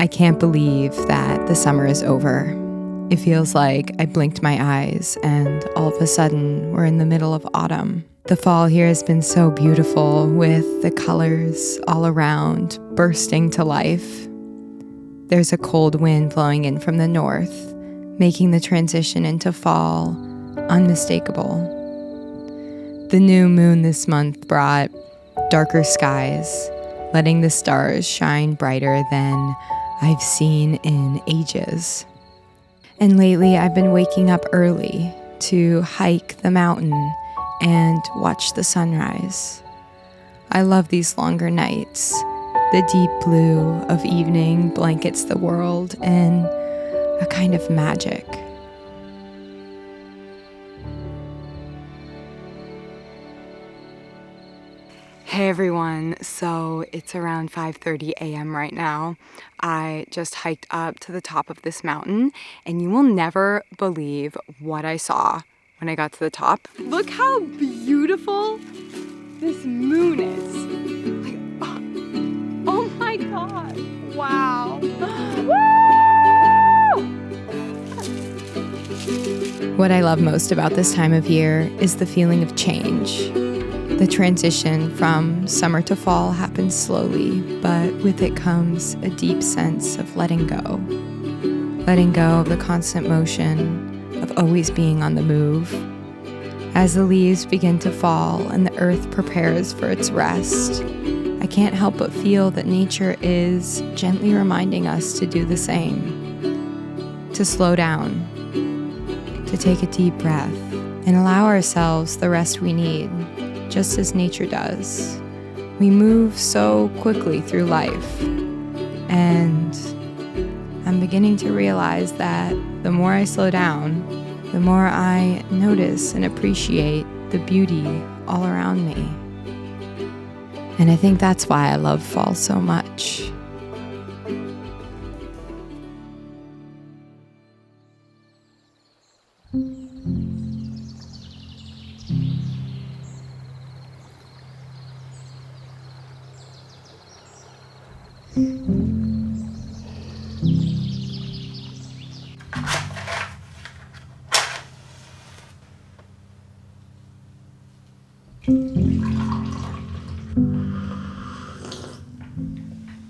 can't believe that the summer is over. It feels like I blinked my eyes and all of a sudden we're in the middle of autumn. The fall here has been so beautiful with the colors all around bursting to life. There's a cold wind blowing in from the north, making the transition into fall unmistakable. The new moon this month brought darker skies, letting the stars shine brighter than I've seen in ages. And lately I've been waking up early to hike the mountain and watch the sunrise. I love these longer nights. The deep blue of evening blankets the world in a kind of magic. Hey everyone, so it's around 5:30 a.m. right now. I just hiked up to the top of this mountain and you will never believe what I saw when I got to the top. Look how beautiful this moon is. Like, oh my God, wow. Woo! What I love most about this time of year is the feeling of change. The transition from summer to fall happens slowly, but with it comes a deep sense of letting go. Letting go of the constant motion of always being on the move. As the leaves begin to fall and the earth prepares for its rest, I can't help but feel that nature is gently reminding us to do the same. To slow down, to take a deep breath, and allow ourselves the rest we need. Just as nature does. We move so quickly through life, and I'm beginning to realize that the more I slow down, the more I notice and appreciate the beauty all around me. And I think that's why I love fall so much.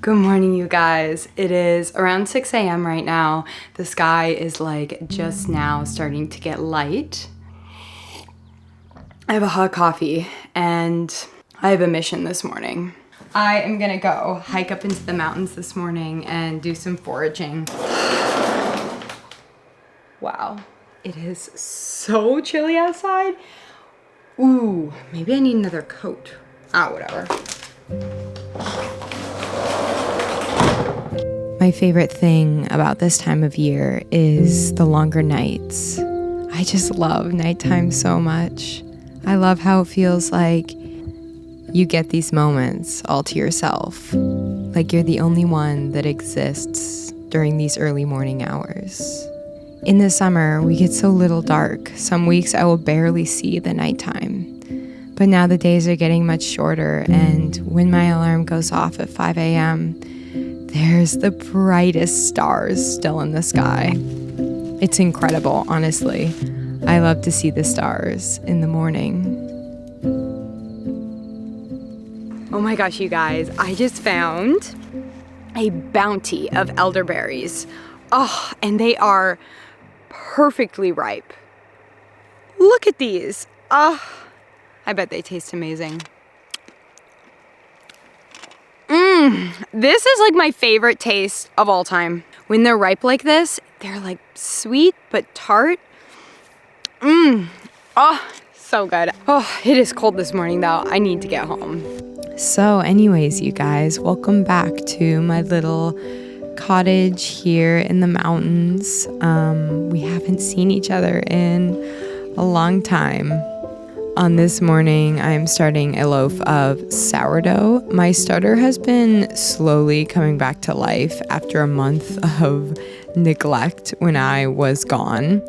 Good morning, you guys. It is around 6 a.m. right now. The sky is like just now starting to get light. I have a hot coffee and I have a mission this morning. I am gonna go hike up into the mountains this morning and do some foraging. Wow, it is so chilly outside. Ooh, maybe I need another coat. Whatever. My favorite thing about this time of year is the longer nights. I just love nighttime so much. I love how it feels like you get these moments all to yourself, like you're the only one that exists during these early morning hours. In the summer, we get so little dark. Some weeks I will barely see the nighttime. But now the days are getting much shorter, and when my alarm goes off at 5 a.m., there's the brightest stars still in the sky. It's incredible, honestly. I love to see the stars in the morning. Oh my gosh, you guys, I just found a bounty of elderberries. Oh, and they are perfectly ripe. Look at these. Oh, I bet they taste amazing. This is like my favorite taste of all time. When they're ripe like this, they're like sweet but tart. Oh, so good. Oh, it is cold this morning though. I need to get home. So anyways, you guys, welcome back to my little cottage here in the mountains. We haven't seen each other in a long time. On this morning, I'm starting a loaf of sourdough. My starter has been slowly coming back to life after a month of neglect when I was gone.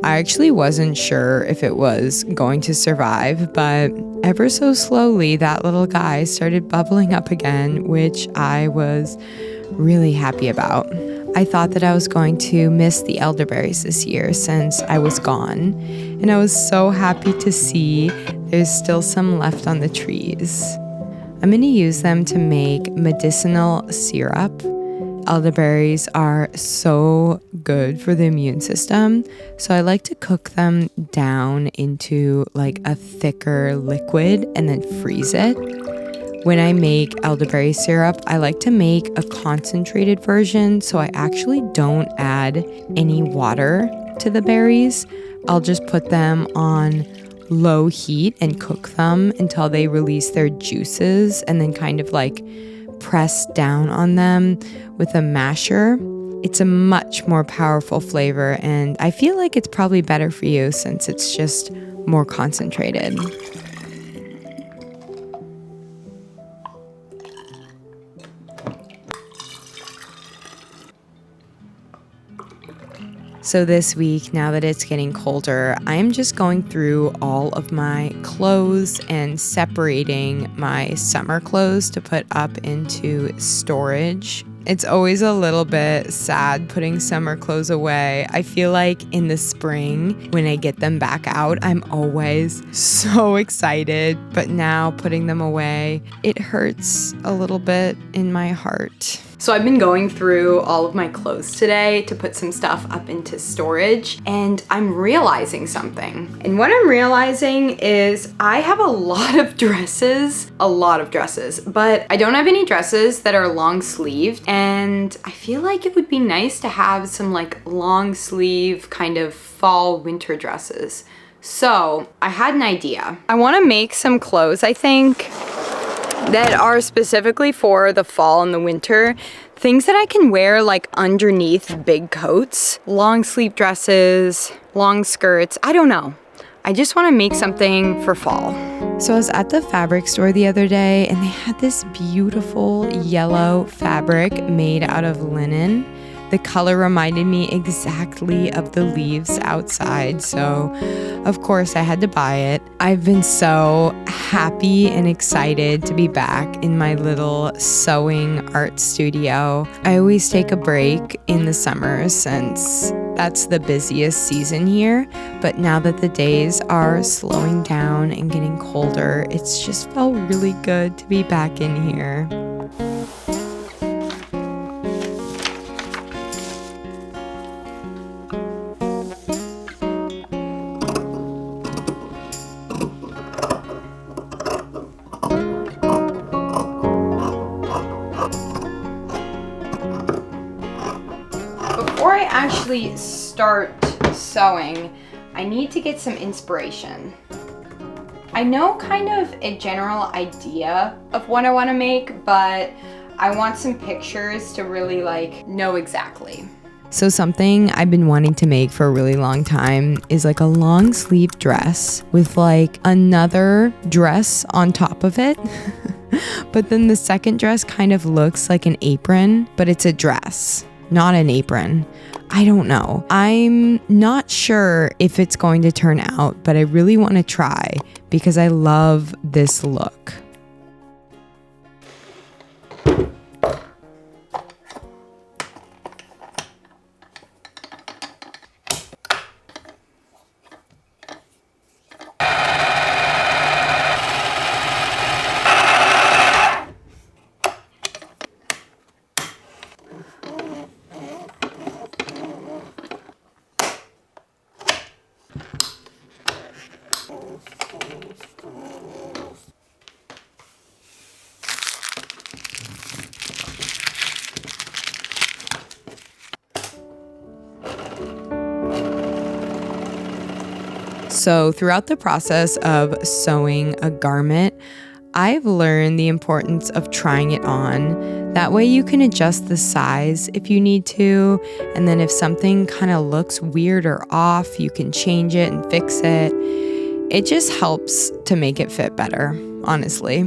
I actually wasn't sure if it was going to survive, but ever so slowly, that little guy started bubbling up again, which I was really happy about. I thought that I was going to miss the elderberries this year since I was gone, and I was so happy to see there's still some left on the trees. I'm going to use them to make medicinal syrup. Elderberries are so good for the immune system, so I like to cook them down into like a thicker liquid and then freeze it. When I make elderberry syrup, I like to make a concentrated version, so I actually don't add any water to the berries. I'll just put them on low heat and cook them until they release their juices, and then kind of like press down on them with a masher. It's a much more powerful flavor, and I feel like it's probably better for you since it's just more concentrated. So this week, now that it's getting colder, I'm just going through all of my clothes and separating my summer clothes to put up into storage. It's always a little bit sad putting summer clothes away. I feel like in the spring, when I get them back out, I'm always so excited. But now putting them away, it hurts a little bit in my heart. So I've been going through all of my clothes today to put some stuff up into storage, and I'm realizing something. And what I'm realizing is I have a lot of dresses, but I don't have any dresses that are long sleeved, and I feel like it would be nice to have some like long sleeve kind of fall winter dresses. So I had an idea. I want to make some clothes, I think, that are specifically for the fall and the winter. Things that I can wear like underneath big coats, long sleeve dresses, long skirts, I don't know. I just want to make something for fall. So I was at the fabric store the other day, and they had this beautiful yellow fabric made out of linen. The color reminded me exactly of the leaves outside, so of course I had to buy it. I've been so happy and excited to be back in my little sewing art studio. I always take a break in the summer since that's the busiest season here, but now that the days are slowing down and getting colder, it's just felt really good to be back in here. Before I actually start sewing, I need to get some inspiration. I know kind of a general idea of what I want to make, but I want some pictures to really like know exactly. So something I've been wanting to make for a really long time is like a long sleeve dress with like another dress on top of it. But then the second dress kind of looks like an apron, but it's a dress, not an apron. I don't know. I'm not sure if it's going to turn out, but I really want to try because I love this look. So throughout the process of sewing a garment, I've learned the importance of trying it on. That way you can adjust the size if you need to, and then if something kind of looks weird or off, you can change it and fix it. It just helps to make it fit better, honestly.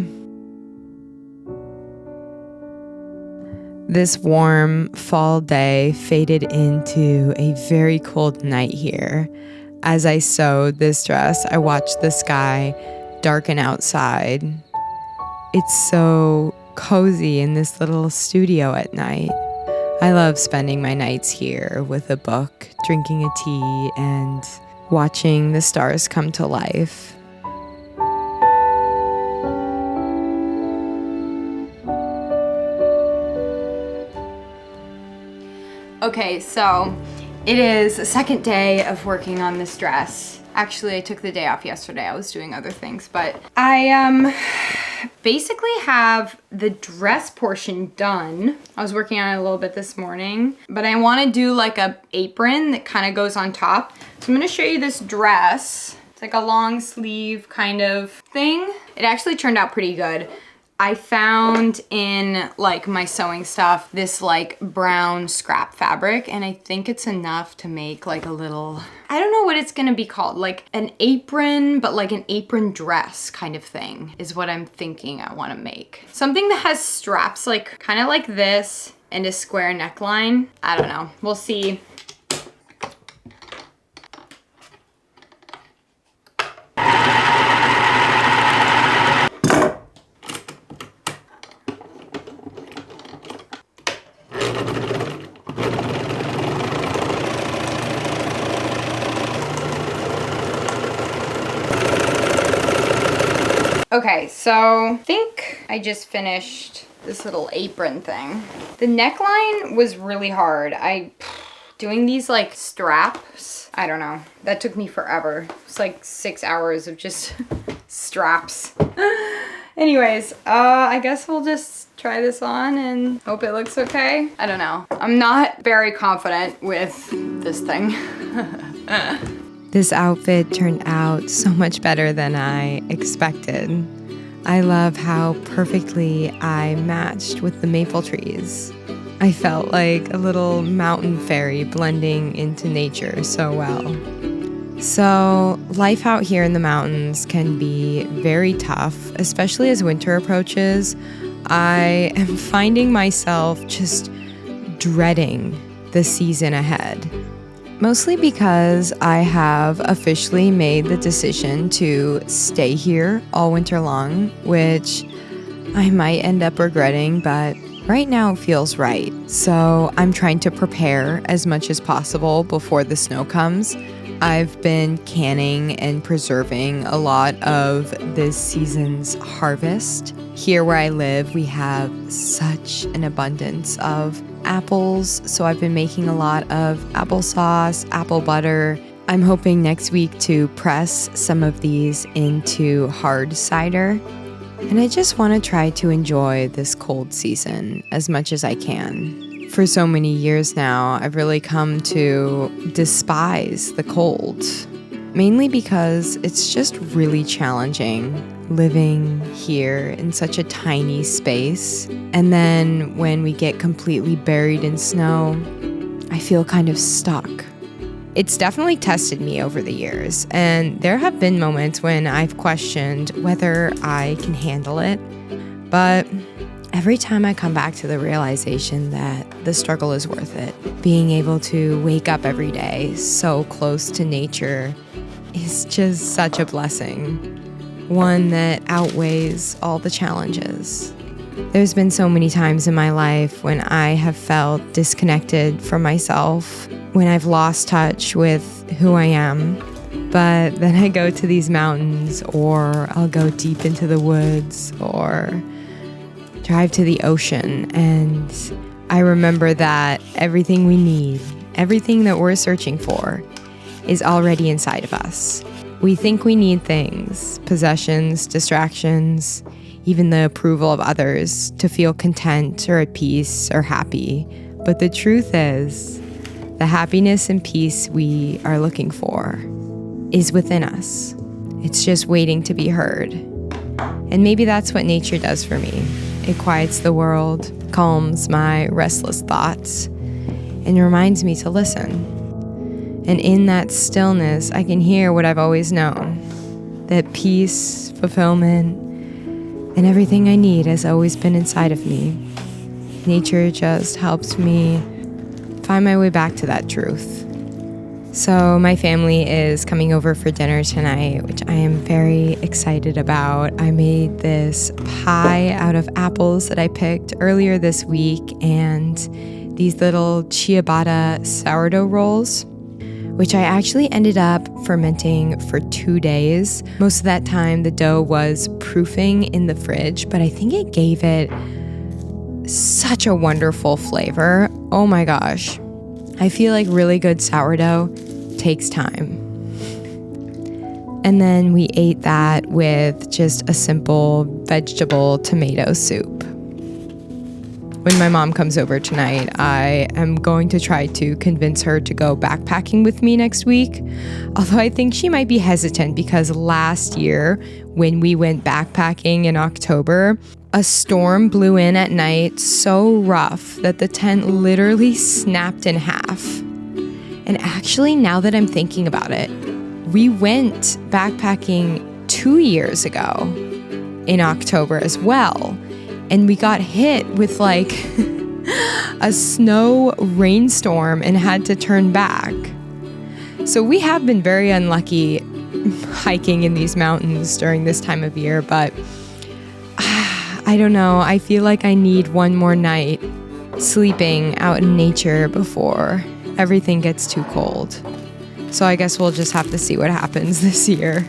This warm fall day faded into a very cold night here. As I sewed this dress, I watched the sky darken outside. It's so cozy in this little studio at night. I love spending my nights here with a book, drinking a tea, and watching the stars come to life. Okay, so it is the second day of working on this dress. Actually, I took the day off yesterday. I was doing other things, but I basically have the dress portion done. I was working on it a little bit this morning, but I want to do like a apron that kind of goes on top. So I'm going to show you this dress. It's like a long sleeve kind of thing. It actually turned out pretty good. I found in like my sewing stuff this like brown scrap fabric, and I think it's enough to make like a little, I don't know what it's gonna be called, like an apron, but like an apron dress kind of thing is what I'm thinking I wanna make. Something that has straps like kind of like this and a square neckline. I don't know, we'll see. Okay, so I think I just finished this little apron thing. The neckline was really hard. Doing these like straps, I don't know. That took me forever. It's like 6 hours of just straps. Anyways, I guess we'll just try this on and hope it looks okay. I don't know. I'm not very confident with this thing. This outfit turned out so much better than I expected. I love how perfectly I matched with the maple trees. I felt like a little mountain fairy blending into nature so well. So, life out here in the mountains can be very tough, especially as winter approaches. I am finding myself just dreading the season ahead. Mostly because I have officially made the decision to stay here all winter long, which I might end up regretting, but right now it feels right. So I'm trying to prepare as much as possible before the snow comes. I've been canning and preserving a lot of this season's harvest. Here where I live, we have such an abundance of apples, so I've been making a lot of applesauce, apple butter. I'm hoping next week to press some of these into hard cider. And I just want to try to enjoy this cold season as much as I can. For so many years now, I've really come to despise the cold, mainly because it's just really challenging living here in such a tiny space. And then when we get completely buried in snow, I feel kind of stuck. It's definitely tested me over the years, and there have been moments when I've questioned whether I can handle it. But every time I come back to the realization that the struggle is worth it, being able to wake up every day so close to nature is just such a blessing, one that outweighs all the challenges. There's been so many times in my life when I have felt disconnected from myself, when I've lost touch with who I am. But then I go to these mountains, or I'll go deep into the woods, or drive to the ocean, and I remember that everything we need, everything that we're searching for, is already inside of us. We think we need things, possessions, distractions, even the approval of others to feel content or at peace or happy. But the truth is, the happiness and peace we are looking for is within us. It's just waiting to be heard. And maybe that's what nature does for me. It quiets the world, calms my restless thoughts, and reminds me to listen. And in that stillness, I can hear what I've always known, that peace, fulfillment, and everything I need has always been inside of me. Nature just helps me find my way back to that truth. So my family is coming over for dinner tonight, which I am very excited about. I made this pie out of apples that I picked earlier this week and these little ciabatta sourdough rolls, which I actually ended up fermenting for 2 days. Most of that time the dough was proofing in the fridge, but I think it gave it such a wonderful flavor. Oh my gosh. I feel like really good sourdough takes time. And then we ate that with just a simple vegetable tomato soup. When my mom comes over tonight, I am going to try to convince her to go backpacking with me next week. Although I think she might be hesitant because last year when we went backpacking in October, a storm blew in at night so rough that the tent literally snapped in half. And actually, now that I'm thinking about it, we went backpacking 2 years ago in October as well. And we got hit with like a snow rainstorm and had to turn back. So we have been very unlucky hiking in these mountains during this time of year, but I don't know. I feel like I need one more night sleeping out in nature before everything gets too cold. So I guess we'll just have to see what happens this year.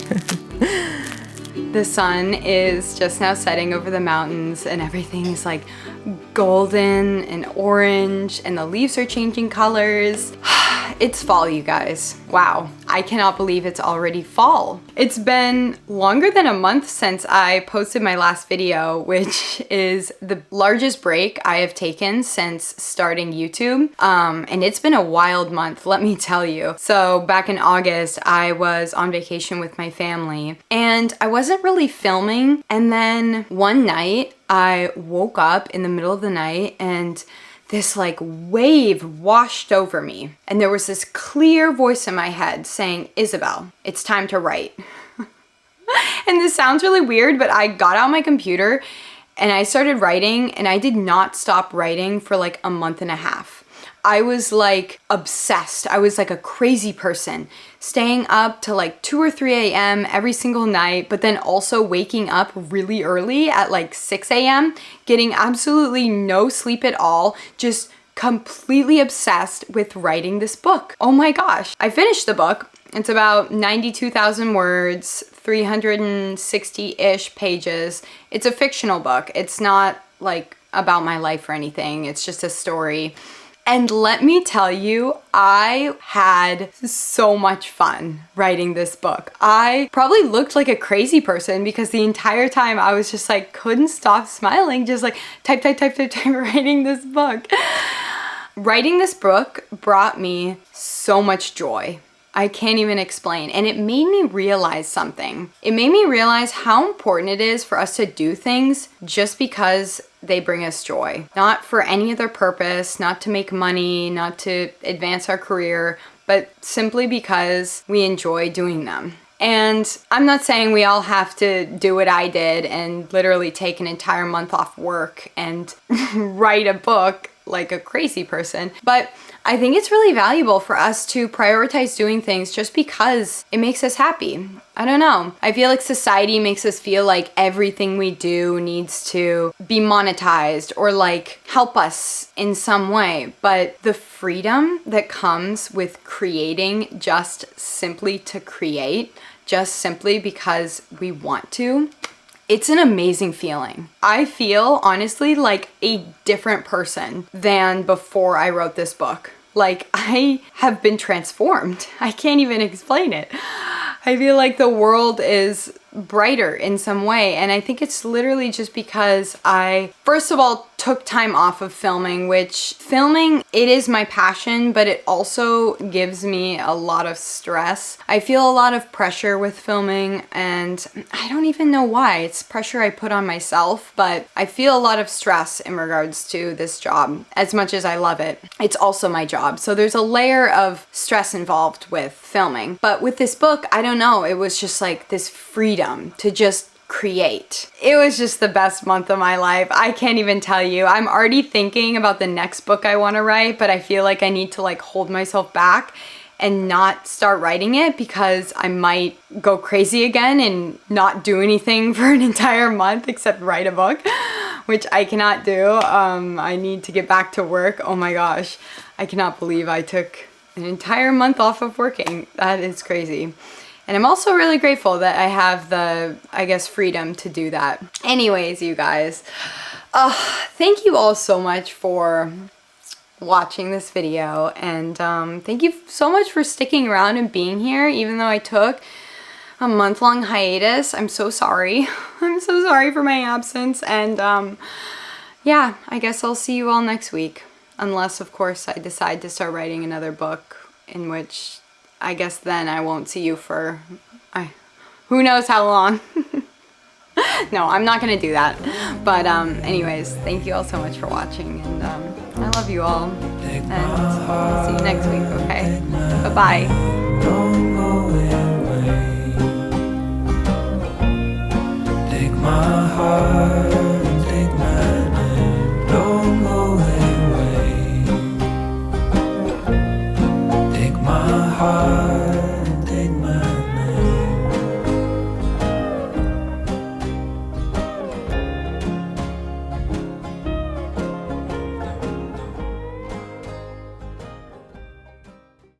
The sun is just now setting over the mountains and everything is like golden and orange and the leaves are changing colors. It's fall, you guys. Wow, I cannot believe it's already fall. It's been longer than a month since I posted my last video, which is the largest break I have taken since starting YouTube. And it's been a wild month, let me tell you. So back in August, I was on vacation with my family and I wasn't really filming. And then one night I woke up in the middle of the night and this like wave washed over me. And there was this clear voice in my head saying, Isabel, it's time to write. And this sounds really weird, but I got out my computer and I started writing and I did not stop writing for like a month and a half. I was like obsessed. I was like a crazy person, staying up to like 2 or 3 a.m. every single night, but then also waking up really early at like 6 a.m., getting absolutely no sleep at all, just completely obsessed with writing this book. Oh my gosh. I finished the book. It's about 92,000 words, 360-ish pages. It's a fictional book. It's not like about my life or anything. It's just a story. And let me tell you, I had so much fun writing this book. I probably looked like a crazy person because the entire time I was just like, couldn't stop smiling, just like type, writing this book. Writing this book brought me so much joy. I can't even explain. And it made me realize something. It made me realize how important it is for us to do things just because they bring us joy. Not for any other purpose, not to make money, not to advance our career, but simply because we enjoy doing them. And I'm not saying we all have to do what I did and literally take an entire month off work and write a book like a crazy person, but I think it's really valuable for us to prioritize doing things just because it makes us happy. I don't know. I feel like society makes us feel like everything we do needs to be monetized or like help us in some way. But the freedom that comes with creating just simply to create, just simply because we want to, it's an amazing feeling. I feel honestly like a different person than before I wrote this book. Like I have been transformed. I can't even explain it. I feel like the world is brighter in some way. And I think it's literally just because I, first of all, took time off of filming, which filming, it is my passion, but it also gives me a lot of stress. I feel a lot of pressure with filming and I don't even know why. It's pressure I put on myself, but I feel a lot of stress in regards to this job. As much as I love it, it's also my job. So there's a layer of stress involved with filming. But with this book, I don't know, it was just like this freedom to just create. It was just the best month of my life. I can't even tell you. I'm already thinking about the next book I want to write, but I feel like I need to like hold myself back and not start writing it because I might go crazy again and not do anything for an entire month except write a book, which I cannot do. I need to get back to work. Oh my gosh, I cannot believe I took an entire month off of working. That is crazy. And I'm also really grateful that I have the, I guess, freedom to do that. Anyways, you guys, thank you all so much for watching this video, and thank you so much for sticking around and being here, even though I took a month-long hiatus. I'm so sorry. I'm so sorry for my absence, and yeah, I guess I'll see you all next week. Unless, of course, I decide to start writing another book, in which I guess then I won't see you for who knows how long. No, I'm not gonna do that. But anyways, thank you all so much for watching, and I love you all, and I'll see you next week, okay? Bye-bye.